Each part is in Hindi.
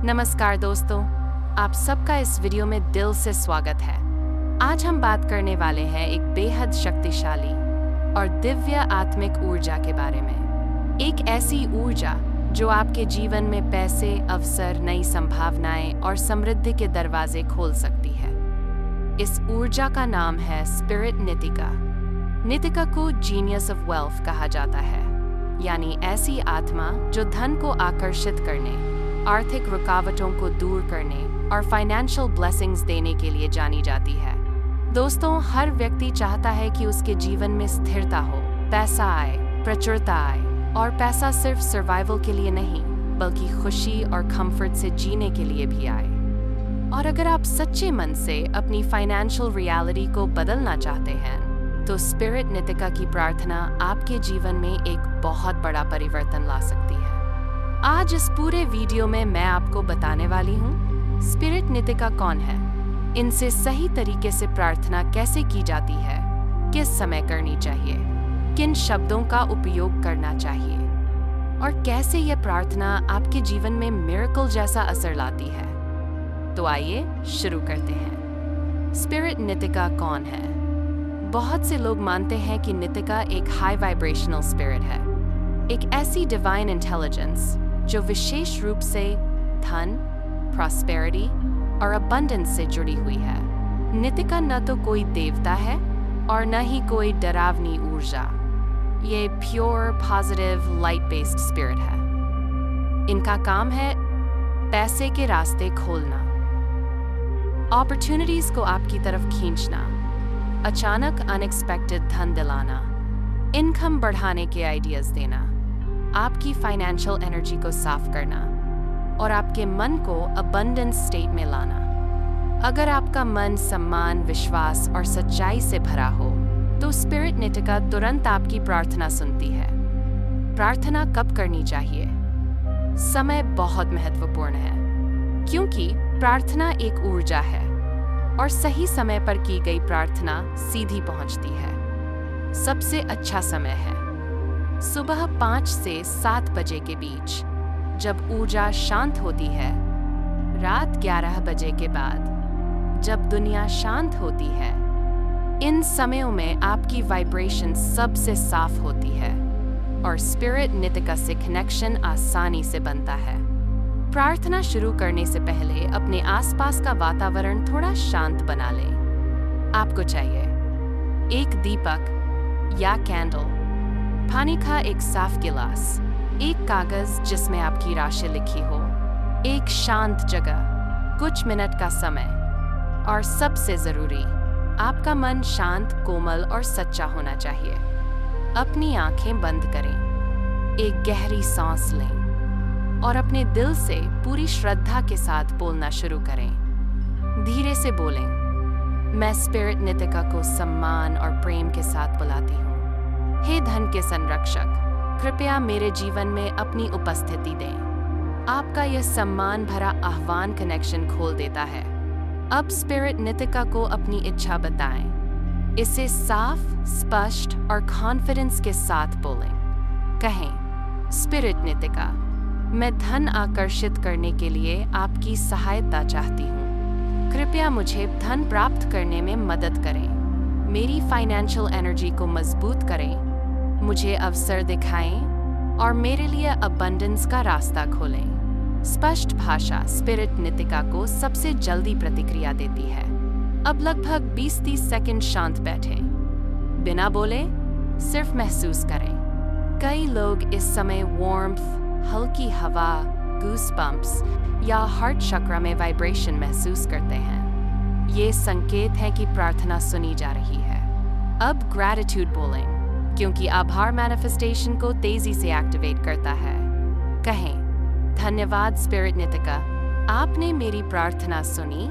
नमस्कार दोस्तों, आप सबका इस वीडियो में दिल से स्वागत है। आज हम बात करने वाले हैं एक बेहद शक्तिशाली और दिव्य आत्मिक ऊर्जा के बारे में। एक ऐसी ऊर्जा जो आपके जीवन में पैसे, अवसर, नई संभावनाएं और समृद्धि के दरवाजे खोल सकती है। इस ऊर्जा का नाम है स्पिरिट नितिका। नितिका को जीनियस ऑफ वेल्थ कहा जाता है, यानी ऐसी आत्मा जो धन को आकर्षित करने, आर्थिक रुकावटों को दूर करने और फाइनेंशियल ब्लेसिंग्स देने के लिए जानी जाती है। दोस्तों, हर व्यक्ति चाहता है कि उसके जीवन में स्थिरता हो, पैसा आए, प्रचुरता आए, और पैसा सिर्फ सर्वाइवल के लिए नहीं बल्कि खुशी और कंफर्ट से जीने के लिए भी आए। और अगर आप सच्चे मन से अपनी फाइनेंशियल रियलिटी को बदलना चाहते हैं तो स्पिरिट नितिका की प्रार्थना आपके जीवन में एक बहुत बड़ा परिवर्तन ला सकती है। आज इस पूरे वीडियो में मैं आपको बताने वाली हूँ स्पिरिट नितिका कौन है, इनसे सही तरीके से प्रार्थना कैसे की जाती है, किस समय करनी चाहिए, किन शब्दों का उपयोग करना चाहिए और कैसे यह प्रार्थना आपके जीवन में मिरेकल जैसा असर लाती है। तो आइए शुरू करते हैं। स्पिरिट नितिका कौन है? बहुत से लोग मानते हैं कि नितिका एक हाई वाइब्रेशनल स्पिरिट है, एक ऐसी डिवाइन इंटेलिजेंस जो विशेष रूप से धन, प्रॉस्पेरिटी और अबंडेंस से जुड़ी हुई है। नितिका न तो कोई देवता है और न ही कोई डरावनी ऊर्जा। ये pure, positive, light based spirit है। इनका काम है पैसे के रास्ते खोलना, अपॉर्चुनिटीज को आपकी तरफ खींचना, अचानक अनएक्सपेक्टेड धन दिलाना, इनकम बढ़ाने के आइडियाज देना, आपकी फाइनेंशियल एनर्जी को साफ करना और आपके मन को अबंडेंस स्टेट में लाना। अगर आपका मन सम्मान, विश्वास और सच्चाई से भरा हो तो स्पिरिट नितिका तुरंत आपकी प्रार्थना सुनती है। प्रार्थना कब करनी चाहिए? समय बहुत महत्वपूर्ण है, क्योंकि प्रार्थना एक ऊर्जा है और सही समय पर की गई प्रार्थना सीधी पहुंचती है। सबसे अच्छा समय है सुबह 5 से 7 बजे के बीच, जब ऊर्जा शांत होती है, रात 11 बजे के बाद, जब दुनिया शांत होती है। इन समयों में आपकी वाइब्रेशन सबसे साफ होती है और स्पिरिट नितिका से कनेक्शन आसानी से बनता है। प्रार्थना शुरू करने से पहले अपने आसपास का वातावरण थोड़ा शांत बना लें। आपको चाहिए एक दीपक या कैंडल, पानी का एक साफ गिलास, एक कागज जिसमें आपकी राशि लिखी हो, एक शांत जगह, कुछ मिनट का समय और सबसे जरूरी, आपका मन शांत, कोमल और सच्चा होना चाहिए। अपनी आंखें बंद करें, एक गहरी सांस लें और अपने दिल से पूरी श्रद्धा के साथ बोलना शुरू करें। धीरे से बोलें, मैं स्पिरिट नितिका को सम्मान और प्रेम के साथ बुलाती हूँ। हे धन के संरक्षक, कृपया मेरे जीवन में अपनी उपस्थिति दें। आपका यह सम्मान भरा आह्वान कनेक्शन खोल देता है। अब स्पिरिट नितिका को अपनी इच्छा बताएं। इसे साफ, स्पष्ट और कॉन्फिडेंस के साथ बोलें। कहें, स्पिरिट नितिका, मैं धन आकर्षित करने के लिए आपकी सहायता चाहती हूँ। कृपया मुझे धन प्राप्त करने में मदद करें। मेरी फाइनेंशियल एनर्जी को मजबूत करें, मुझे अवसर दिखाएं और मेरे लिए अबंडेंस का रास्ता खोलें। स्पष्ट भाषा स्पिरिट नितिका को सबसे जल्दी प्रतिक्रिया देती है। अब लगभग 20-30 सेकंड शांत बैठें। बिना बोले सिर्फ महसूस करें। कई लोग इस समय वार्मथ, हल्की हवा, गूज़बम्प्स या हार्ट चक्र में वाइब्रेशन महसूस करते हैं। ये संकेत है कि प्रार्थना सुनी जा रही है। अब ग्रैटिट्यूड बोलें, क्योंकि आभार मैनिफेस्टेशन को तेजी से एक्टिवेट करता है। कहें, धन्यवाद स्पिरिट नितिका, आपने मेरी प्रार्थना सुनी,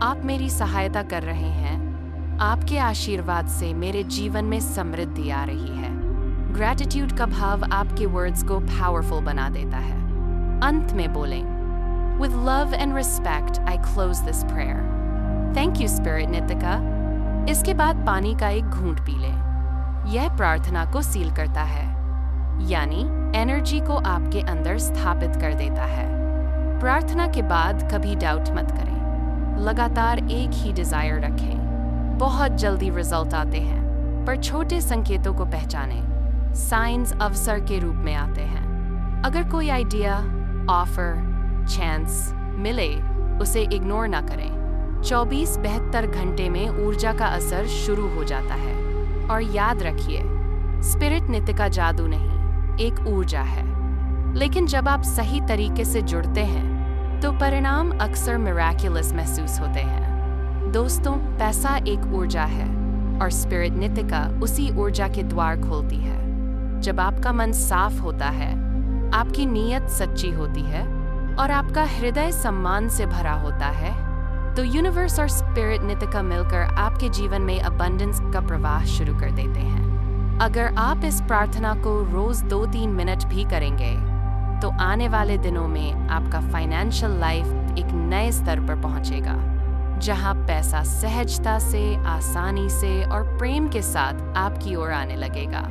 आप मेरी सहायता कर रहे हैं। आपके आशीर्वाद से मेरे जीवन में समृद्धि आ रही है। ग्रैटिट्यूड का भाव आपके वर्ड्स को पावरफुल बना देता है। अंत में बोलें, With love and respect, I close this prayer. Thank you, spirit Nitika. इसके बाद पानी का एक घूंट पी लें। यह प्रार्थना को सील करता है, यानी एनर्जी को आपके अंदर स्थापित कर देता है। प्रार्थना के बाद कभी डाउट मत करें। लगातार एक ही डिजायर रखें। बहुत जल्दी रिजल्ट आते हैं, पर छोटे संकेतों को पहचानें। साइंस अवसर के रूप में आते हैं। अगर कोई आइडिया, ऑफर, चांस मिले, उसे इग्नोर ना करें। 24-72 घंटे में ऊर्जा का असर शुरू हो जाता है। और याद रखिए, स्पिरिट नित्य का जादू नहीं, एक ऊर्जा है। लेकिन जब आप सही तरीके से जुड़ते हैं तो परिणाम अक्सर मिराक्युलस महसूस होते हैं। दोस्तों, पैसा एक ऊर्जा है और स्पिरिट नितिका उसी ऊर्जा के द्वार खोलती है। जब आपका मन साफ होता है, आपकी नीयत सच्ची होती है और आपका हृदय सम्मान से भरा होता है, तो यूनिवर्स और स्पिरिट नितिका मिलकर आपके जीवन में अबंडेंस का प्रवाह शुरू कर देते हैं। अगर आप इस प्रार्थना को रोज 2-3 मिनट भी करेंगे तो आने वाले दिनों में आपका फाइनेंशियल लाइफ एक नए स्तर पर पहुंचेगा, जहां पैसा सहजता से, आसानी से और प्रेम के साथ आपकी ओर आने लगेगा।